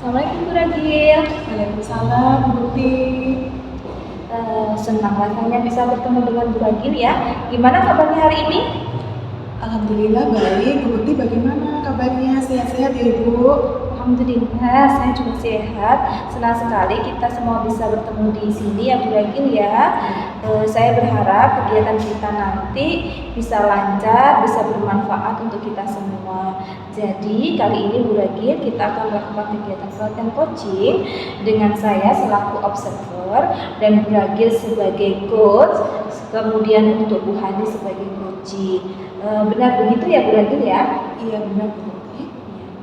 Assalamualaikum Bu Ragil. Waalaikumsalam, Bu Bukti. Senang rasanya bisa bertemu dengan Bu Ragil ya. Gimana kabarnya hari ini? Alhamdulillah baik. Bu Bukti bagaimana kabarnya? Sehat-sehat ya Ibu? Alhamdulillah, saya juga sehat. Senang sekali kita semua bisa bertemu di sini ya Bu Ragil ya. Saya berharap kegiatan kita nanti bisa lancar, bisa bermanfaat untuk kita semua. Jadi kali ini Bu Ragil kita akan melakukan kegiatan pelatihan coaching dengan saya selaku observer dan Bu Ragil sebagai coach, kemudian untuk Bu Hani sebagai coaching. Benar begitu ya Bu Ragil ya? Iya benar Bu Bukti.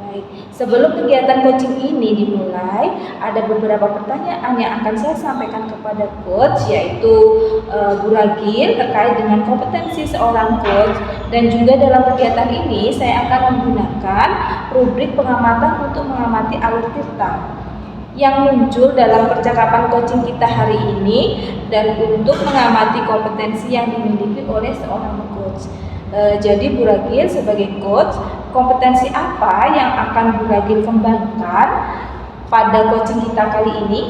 Baik, sebelum kegiatan coaching ini dimulai, ada beberapa pertanyaan yang akan saya sampaikan kepada coach, yaitu Bu Ragil terkait dengan kompetensi seorang coach, dan juga dalam kegiatan ini saya akan menggunakan rubrik pengamatan untuk mengamati alur cerita yang muncul dalam percakapan coaching kita hari ini dan untuk mengamati kompetensi yang dimiliki oleh seorang coach. Jadi Bu Ragil sebagai coach, kompetensi apa yang akan Bu Ragil kembangkan pada coaching kita kali ini?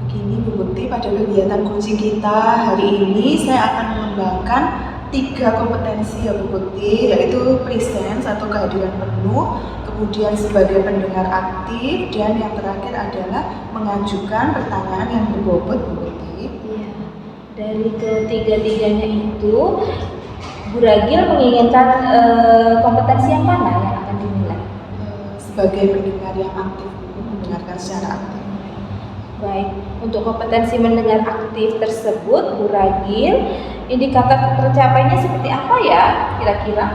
Begini Bu Bukti, pada kegiatan coaching kita hari ini saya akan mengembangkan 3 kompetensi ya Bu Bukti, yaitu presence atau kehadiran penuh, kemudian sebagai pendengar aktif, dan yang terakhir adalah mengajukan pertanyaan yang berbobot Bu Bukti. Ya, dari ketiga-tiganya itu Bu Ragil menginginkan kompetensi yang mana yang akan dinilai? Sebagai pendengar yang aktif, mendengarkan secara aktif. Baik, untuk kompetensi mendengar aktif tersebut Bu Ragil, indikator tercapainya seperti apa ya kira-kira?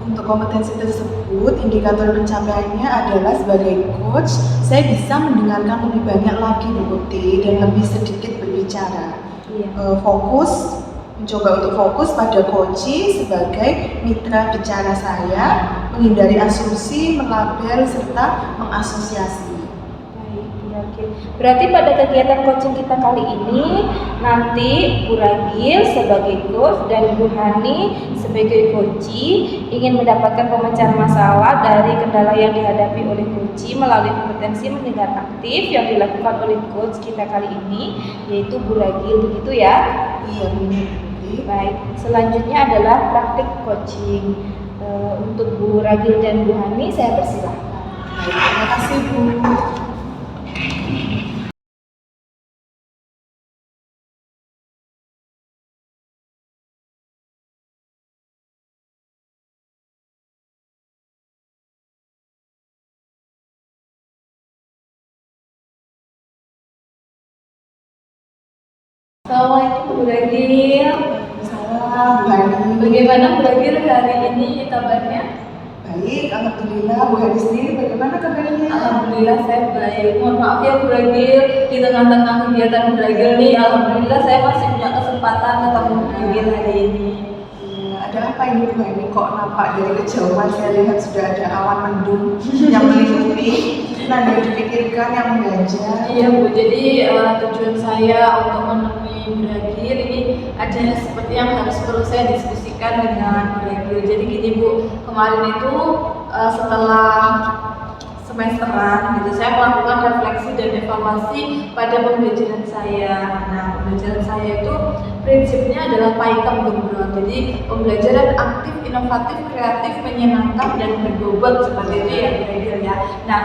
Untuk kompetensi tersebut, indikator pencapaiannya adalah sebagai coach, saya bisa mendengarkan lebih banyak lagi Bu Bukti dan lebih sedikit berbicara. Fokus, mencoba untuk fokus pada coaching sebagai mitra bicara saya, menghindari asumsi, melabel, serta mengasosiasi. Baik, Bu Ragil. Berarti pada kegiatan coaching kita kali ini, nanti Bu Ragil sebagai coach dan Bu Hani sebagai coachee ingin mendapatkan pemecahan masalah dari kendala yang dihadapi oleh coachee melalui kompetensi mendengar aktif yang dilakukan oleh coach kita kali ini, yaitu Bu Ragil, begitu ya? Iya benar. Baik, selanjutnya adalah praktik coaching. Untuk Bu Ragil dan Bu Hani saya persilahkan. Baik, terima kasih Bu. Assalamualaikum Bu Ragil. Salam Bu Hani. Bagaimana Bu Ragil hari ini kabarnya? Baik, alhamdulillah. Bu Hani sendiri bagaimana kabarnya? Alhamdulillah saya baik. Mohon maaf ya Bu Ragil, di tengah-tengah kegiatan Bu Ragil nih, alhamdulillah saya masih punya kesempatan ketemu Bu Ragil hari ini. Ada apa ini Bu Hani? Kok nampak dari kejauhan saya lihat sudah ada awan mendung yang meliputi. Nah, yang dipikirkan yang mengganjal. Iya Bu, jadi tujuan saya untuk menemui Bu Ragil ini ada seperti yang harus perlu saya diskusikan dengan Bu Ragil. Jadi gini Bu, kemarin itu setelah semesteran gitu, saya melakukan refleksi dan evaluasi pada pembelajaran saya. Nah, pembelajaran saya itu prinsipnya adalah paikam gembrong. Jadi pembelajaran aktif, inovatif, kreatif, menyenangkan dan berbobot seperti itu ya Bu Ragil ya. Nah,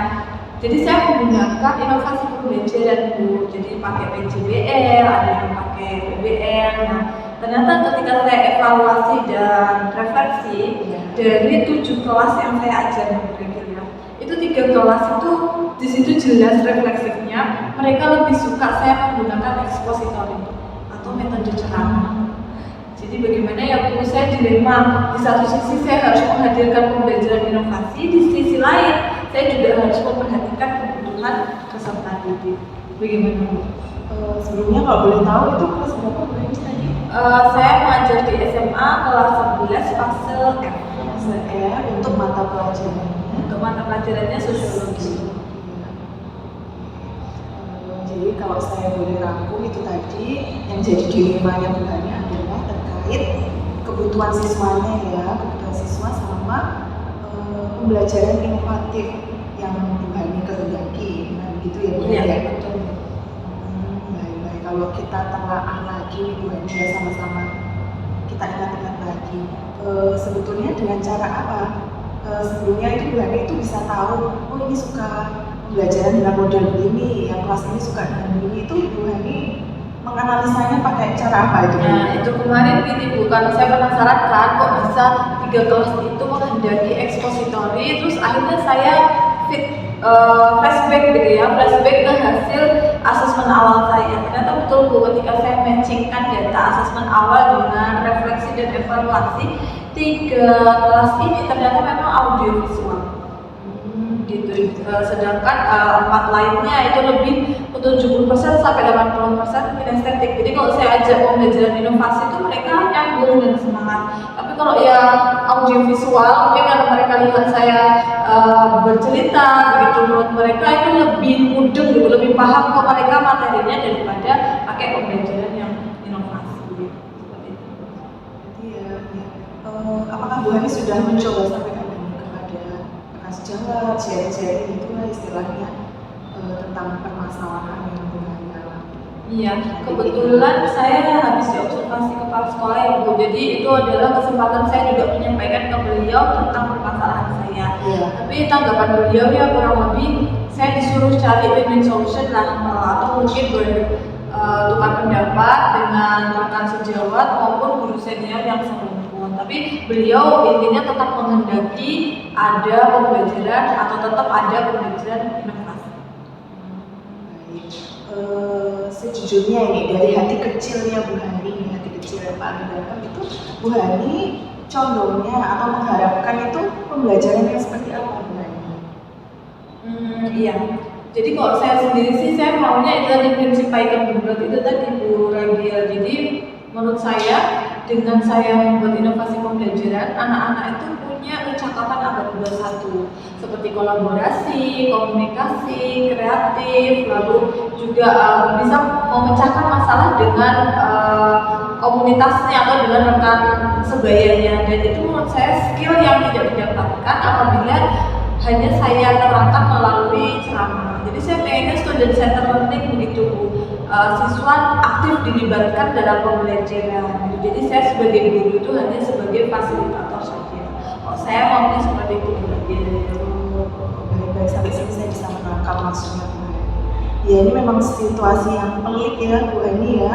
jadi saya menggunakan inovasi pembelajaran Bu. Jadi pakai PJBL, ada yang pakai PBL. Nah, ternyata ketika saya evaluasi dan refleksi dari 7 kelas yang saya ajar Bu Ragil ya, itu 3 kelas itu di situ jelas refleksifnya mereka lebih suka saya menggunakan expository atau metode ceramah. Jadi bagaimana ya Bu, saya dilema, di satu sisi saya harus menghadirkan pembelajaran inovasi, di sisi lain saya juga harus memperhatikan kebutuhan peserta didik. Bagaimana Bu? Sebelumnya kalau boleh tahu itu kelas berapa Bu Hani tadi? Saya mengajar di SMA kelas 11 fase F. Fase F untuk mata pelajarannya. Untuk mata pelajarannya sosiologi. Jadi kalau saya boleh rangkum itu tadi yang jadi dilemanya Bu Hani adalah terkait kebutuhan siswanya ya, kebutuhan siswa sama pembelajaran inovatif yang Bu Hani kehendaki. gitu ya Bu Iya, ya? betul. Baik-baik. Kalau kita telaah lagi nih Bu Hani ya, sama-sama kita ingat-ingat lagi, sebetulnya dengan cara apa sebelumnya itu Bu Hani itu bisa tahu, oh ini suka pembelajaran dengan model begini, yang kelas ini suka dengan begini, itu Bu Hani menganalisanya pakai cara apa itu Bu? Nah, itu kemarin gini Bu, karena saya penasaran kan kok bisa 3 kelas itu menghendaki ekspositori, terus akhirnya saya flashback gitu ya, flashback ke hasil asesmen awal saya. Ternyata betul Bu, ketika saya matchingkan data asesmen awal dengan refleksi dan evaluasi, 3 kelas ini ternyata memang audiovisual. Gitu. Sedangkan 4 lainnya itu lebih 70% sampai 80% kinestetik. Jadi kalau saya ajak pembelajaran inovasi itu mereka nyambung dan semangat. Tapi kalau yang audiovisual, mungkin karena mereka lihat saya bercerita, begitu menurut mereka itu lebih mudeng gitu, lebih paham ke mereka materinya daripada pakai pembelajaran yang inovasi. Seperti itu. Iya. Apakah Bu Hani sudah mencoba sampaikan ini kepada rekan sejawat, sharing-sharing itulah istilahnya tentang permasalahan yang Bu Hani alami? Iya, kebetulan saya habis diobservasi kepala sekolah ya Bu. Jadi itu adalah kesempatan saya juga menyampaikan ke beliau tentang permasalahan saya. Iya. Tapi tanggapan beliau ya kurang lebih saya disuruh cari win-win solution lah, atau mungkin bertukar pendapat dengan rekan sejawat maupun guru senior yang serumpun. Tapi beliau intinya tetap menghendaki ada pembelajaran atau tetap ada pembelajaran inovasi. Baik. Sejujurnya ini dari hati kecilnya Bu Hani, hati kecil yang paling dalam itu Bu Hani condongnya atau mengharapkan itu pembelajaran yang seperti apa Bu Hani? Iya. Jadi kalau saya sendiri sih saya maunya itu tadi prinsip Python Bluebird itu tadi Bu Ragil. Jadi menurut saya dengan saya membuat inovasi pembelajaran, anak-anak itu punya kecakapan abad 21 seperti kolaborasi, komunikasi, kreatif, lalu juga bisa memecahkan masalah dengan komunitasnya atau dengan rekan sebayanya, dan itu menurut saya skill yang tidak didapatkan apabila hanya saya terangkan melalui ceramah. Jadi saya pengennya student center learning begitu Bu. Siswa aktif dilibatkan dalam pembelajaran. Jadi saya sebagai guru itu hanya sebagai fasilitator saja. Kalau saya maunya seperti itu Baik-baik, sampai sini saya bisa menangkap maksudnya Bu Hani. Ya ini memang situasi yang pelik ya Bu Hani ya.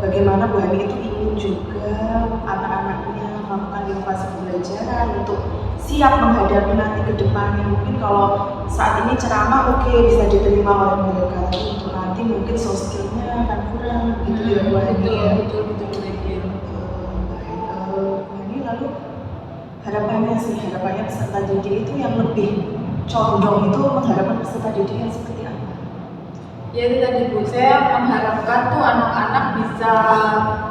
Bagaimana Bu Hani itu ingin juga anak-anaknya melakukan inovasi pembelajaran untuk siap menghadapi nanti ke depannya. Mungkin kalau saat ini ceramah oke bisa diterima oleh mereka, tapi untuk nanti mungkin soft skill-nya akan kurang gitu ya Bu Hani ya. betul. Baik, Bu Hani, lalu harapannya peserta didik itu yang lebih condong itu mengharapkan peserta didik yang seperti apa? Ya itu tadi Bu, saya mengharapkan tuh anak-anak bisa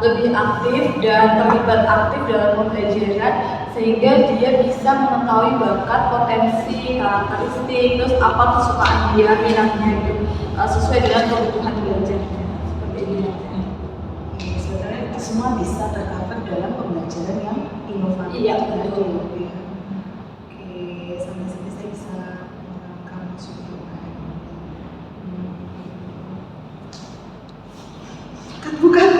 lebih aktif dan terlibat aktif dalam pembelajaran sehingga dia bisa mengetahui bakat, potensi, karakteristik, terus apa kesukaan dia, minatnya itu sesuai dengan kebutuhan belajarnya. Seperti itu. Sebenarnya itu semua bisa tercover dalam pembelajaran yang inovatif. Iya, tadi betul. ya. Oke, sampai sini saya bisa menangkap maksudnya Bu Hani. Bukan.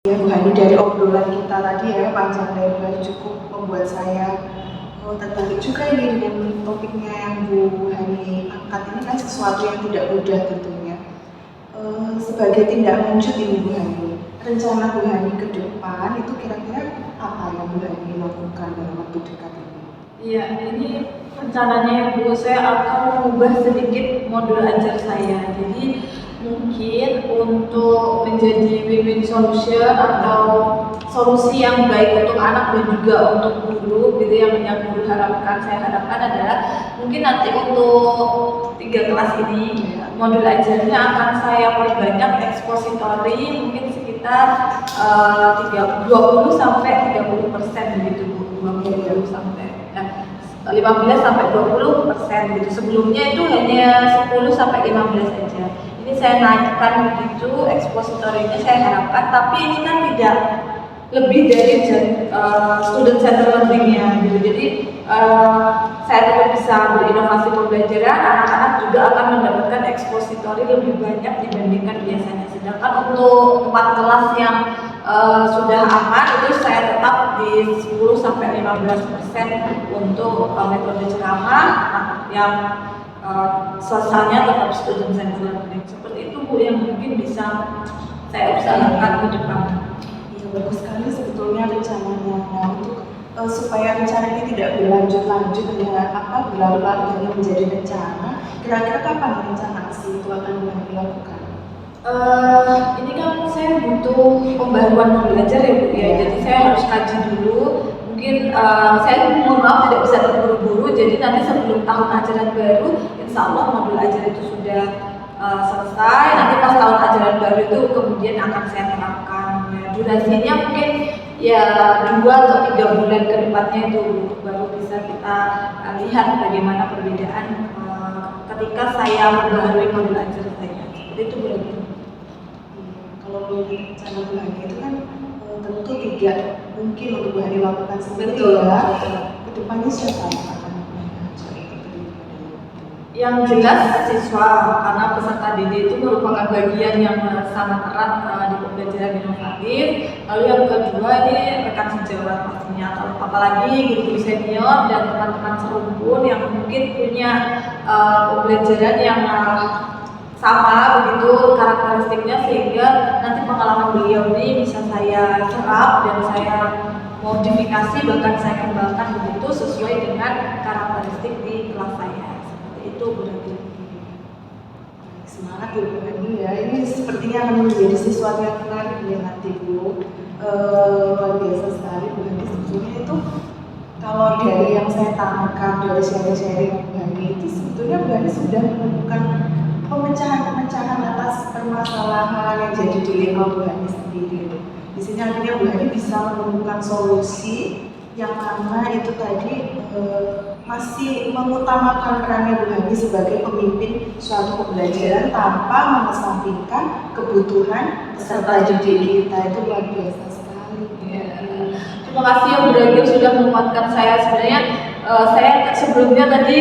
Ya Bu Hani, dari obrolan kita tadi ya panjang lebar cukup membuat saya tertarik juga ini dengan topiknya yang Bu Hani angkat. Ini kan sesuatu yang tidak mudah tentunya. Sebagai tindak lanjut ini Bu Hani, rencana Bu Hani ke depan itu kira-kira apa yang Bu Hani lakukan dalam waktu dekat ini? Iya, ini rencananya Bu, saya akan mengubah sedikit modul ajar saya. Jadi mungkin untuk menjadi win-win solution atau solusi yang baik untuk anak dan juga untuk guru gitu yang guru harapkan, saya harapkan adalah mungkin nanti untuk 3 kelas ini modul ajarnya akan saya perbanyak ekspositori mungkin sekitar 20 sampai 30% gitu Bu. 20 sampai 15 sampai 20% gitu. Sebelumnya itu hanya 10 sampai 15 saja. Ini saya naikkan begitu ekspositorinya saya harapkan, tapi ini kan tidak lebih dari student center learning-nya gitu. Jadi eh, saya tetap bisa berinovasi pembelajaran, anak-anak juga akan mendapatkan ekspositori lebih banyak dibandingkan biasanya. Sedangkan untuk 4 kelas yang sudah aman itu saya tetap di 10-15% untuk metode ceramah yang suasananya tetap student center learning. Seperti itu Bu yang mungkin bisa saya usahakan ke depan. Iya, bagus sekali sebetulnya rencananya. Nah, untuk supaya rencana ini tidak berlanjut-lanjut dengan berlarut-larut hanya menjadi rencana, kira-kira kapan rencana aksi itu akan dilakukan? Ini kan saya butuh pembaruan belajar ya Bu ya, jadi saya harus kaji dulu. Mungkin saya mohon maaf tidak bisa terburu-buru, jadi nanti sebelum tahun ajaran baru, insya Allah modul ajar itu sudah selesai. Nanti pas tahun ajaran baru itu kemudian akan saya terapkan. Ya, durasinya mungkin ya 2 atau 3 bulan ke depannya itu baru bisa kita lihat bagaimana perbedaan ketika saya membaharui modul ajar saya. Seperti itu Bu. Kalau melihat rencana bahagia itu kan tentu tidak mungkin untuk Bahari lakukan sendiri. Betul. Kedepannya siapa yang akan mengajar itu? Yang jelas siswa, karena peserta didik itu merupakan bagian yang sangat erat di pembelajaran inovatif. Lalu yang kedua ini rekan sejawat pastinya, apalagi guru-guru senior dan teman-teman serumpun yang mungkin punya pembelajaran yang sama begitu karakteristiknya, sehingga nanti pengalaman beliau ini bisa saya serap dan saya modifikasi, bahkan saya kembangkan begitu sesuai dengan karakteristik di kelas saya. Seperti itu berarti. Semangat ya Bu Hani ya, ini sepertinya akan menjadi sesuatu yang menarik ya nanti Bu. Luar biasa sekali Bu Hani, sebetulnya itu kalau dari yang saya tangkap dari sharing-sharing Bu Hani itu sebetulnya Bu Hani sudah menemukan pemecahan-pemecahan atas permasalahan yang jadi dilema Bu Hani sendiri. Di sini akhirnya Bu Hani bisa menemukan solusi yang mana itu tadi masih mengutamakan perannya Bu Hani sebagai pemimpin suatu pembelajaran tanpa mengesampingkan kebutuhan peserta didik kita. Itu luar biasa sekali. Ya. Terima kasih ya Bu Ragil sudah menguatkan saya. Sebenarnya saya sebelumnya tadi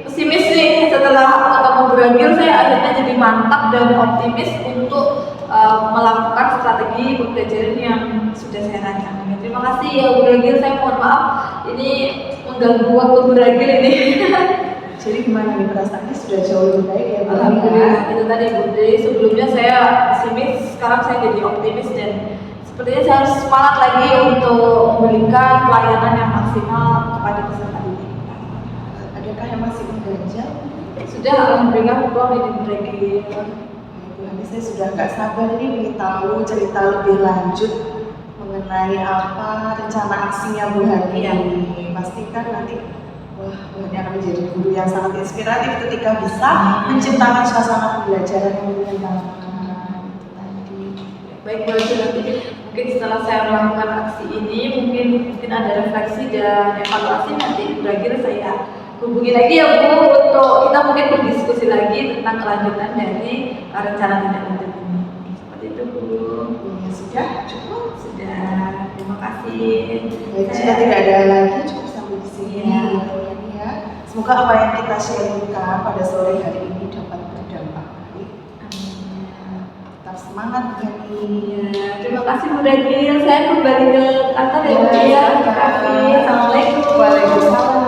pesimis nih, setelah ketemu Bu Ragil saya akhirnya jadi mantap dan optimis untuk melakukan strategi pembelajaran yang sudah saya rancang. Terima kasih ya Bu Ragil, saya mohon maaf ini mengganggu waktu Bu Ragil ini. Jadi gimana nih perasaannya, sudah jauh lebih baik ya Bu? Alhamdulillah, itu tadi Bu. Jadi sebelumnya saya pesimis, sekarang saya jadi optimis dan sepertinya saya harus semangat lagi untuk memberikan pelayanan yang maksimal kepada peserta didik. Adakah yang masih mengganjal? Sudah, alhamdulillah Bu ini lagi. Bu Hani, saya sudah nggak sabar nih ingin tahu cerita lebih lanjut mengenai apa rencana aksinya Bu Hani ini. Pastikan nanti Bu Hani akan menjadi guru yang sangat inspiratif ketika bisa menciptakan suasana pembelajaran yang menyenangkan. Itu tadi. Baik Bu, nanti mungkin setelah saya melakukan aksi ini mungkin ada refleksi dan evaluasi, nanti berakhir saya hubungi lagi ya Bu untuk kita mungkin berdiskusi lagi tentang kelanjutan dari rencana tindak lanjut ini. Seperti itu Bu. Ya, sudah cukup. Sudah, terima kasih. Baik, jika tidak ada lagi cukup sampai di sini Ya. Bu Hani ya. Semoga apa yang kita sharingkan pada sore hari ini dapat berdampak baik. Tetap semangat Bu Hani. Ya, terima kasih Bu Ragil. Saya kembali ke kantor ya Bu ya. Terima kasih. Assalamualaikum. Waalaikumsalam.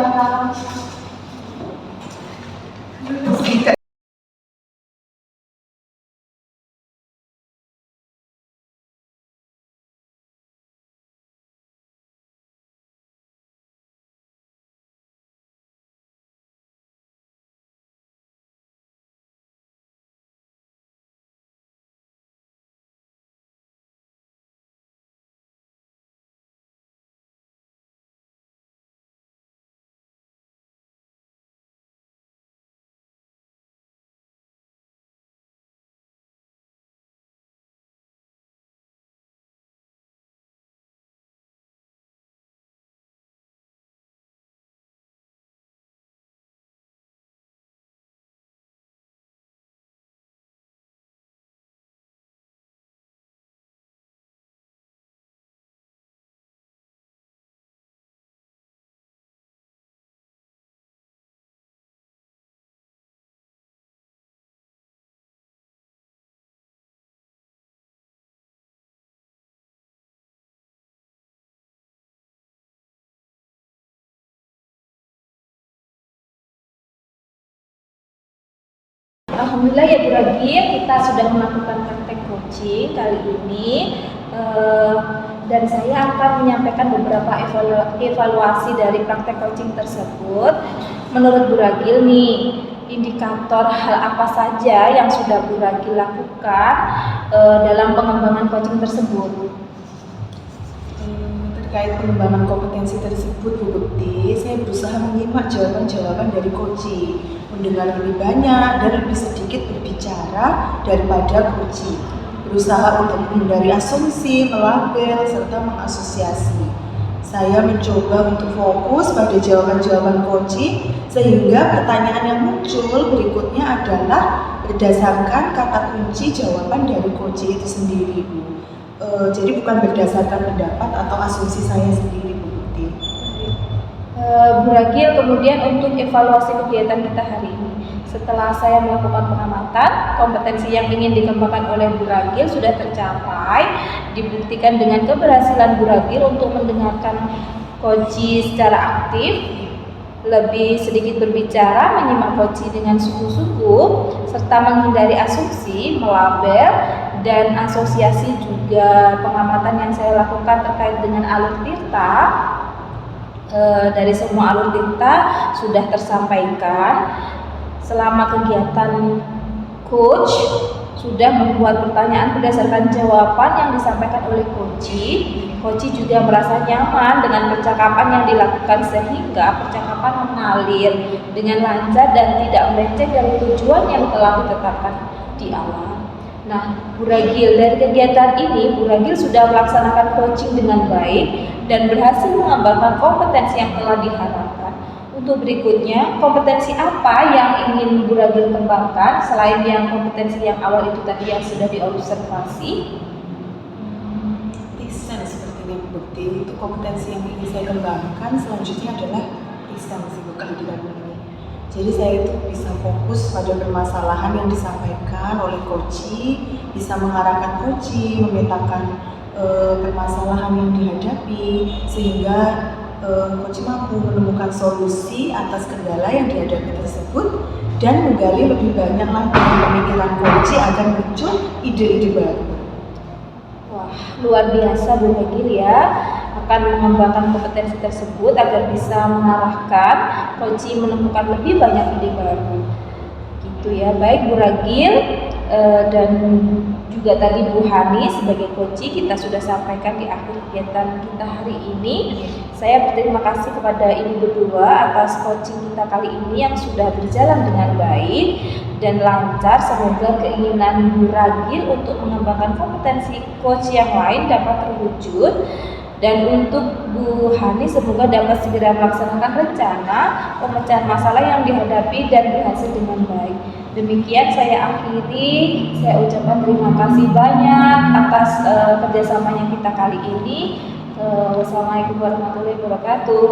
Alhamdulillah ya Bu Ragil, kita sudah melakukan praktek coaching kali ini. Dan saya akan menyampaikan beberapa evaluasi dari praktek coaching tersebut. Menurut Bu Ragil nih, indikator hal apa saja yang sudah Bu Ragil lakukan dalam pengembangan coaching tersebut? Terkait pengembangan kompetensi tersebut, Bu Bekti, saya berusaha menyimak jawaban-jawaban dari coaching, mendengar lebih banyak dan lebih sedikit berbicara daripada coaching. Berusaha untuk menghindari asumsi, melabel, serta mengasosiasi. Saya mencoba untuk fokus pada jawaban-jawaban coaching, sehingga pertanyaan yang muncul berikutnya adalah berdasarkan kata kunci jawaban dari coaching itu sendiri, Bu. Jadi bukan berdasarkan pendapat atau asumsi saya sendiri, Bu Bekti. Bu Ragil, kemudian untuk evaluasi kegiatan kita hari ini, setelah saya melakukan pengamatan, kompetensi yang ingin dikembangkan oleh Bu Ragil sudah tercapai, dibuktikan dengan keberhasilan Bu Ragil untuk mendengarkan coaching secara aktif, lebih sedikit berbicara, menyimak coaching dengan sungguh-sungguh, serta menghindari asumsi, melabel, dan asosiasi. Juga pengamatan yang saya lakukan terkait dengan alur tirta, dari semua alur tirta sudah tersampaikan. Selama kegiatan coach sudah membuat pertanyaan berdasarkan jawaban yang disampaikan oleh coach juga merasa nyaman dengan percakapan yang dilakukan, sehingga percakapan mengalir dengan lancar dan tidak melenceng dari tujuan yang telah ditetapkan di awal. Nah, Bu Ragil, dari kegiatan ini Bu Ragil sudah melaksanakan coaching dengan baik dan berhasil mengembangkan kompetensi yang telah diharapkan. Untuk berikutnya, kompetensi apa yang ingin Bu Ragil kembangkan selain yang kompetensi yang awal itu tadi yang sudah diobservasi? Lisan sepertinya, Bu Bekti, itu kompetensi yang ingin saya kembangkan. Selanjutnya adalah lisan, bukan kehadiran ini. Jadi saya itu bisa fokus pada permasalahan yang disampaikan oleh coaching, bisa mengarahkan coaching, memetakan permasalahan yang dihadapi, sehingga coaching mampu menemukan solusi atas kendala yang dihadapi tersebut dan menggali lebih banyak lagi pemikiran coaching agar muncul ide-ide baru. Wah, luar biasa Bu Ragil ya, akan mengembangkan kompetensi tersebut agar bisa mengarahkan coaching menemukan lebih banyak ide baru. Gitu ya. Baik Bu Ragil, dan juga tadi Bu Hani sebagai coaching kita sudah sampaikan di akhir kegiatan kita hari ini. Saya berterima kasih kepada Ibu berdua atas coaching kita kali ini yang sudah berjalan dengan baik dan lancar. Semoga keinginan Bu Ragil untuk mengembangkan kompetensi coach yang lain dapat terwujud. Dan untuk Bu Hani, semoga dapat segera melaksanakan rencana pemecahan masalah yang dihadapi dan berhasil dengan baik. Demikian saya akhiri, saya ucapkan terima kasih banyak atas kerjasamanya kita kali ini. Wassalamualaikum warahmatullahi wabarakatuh.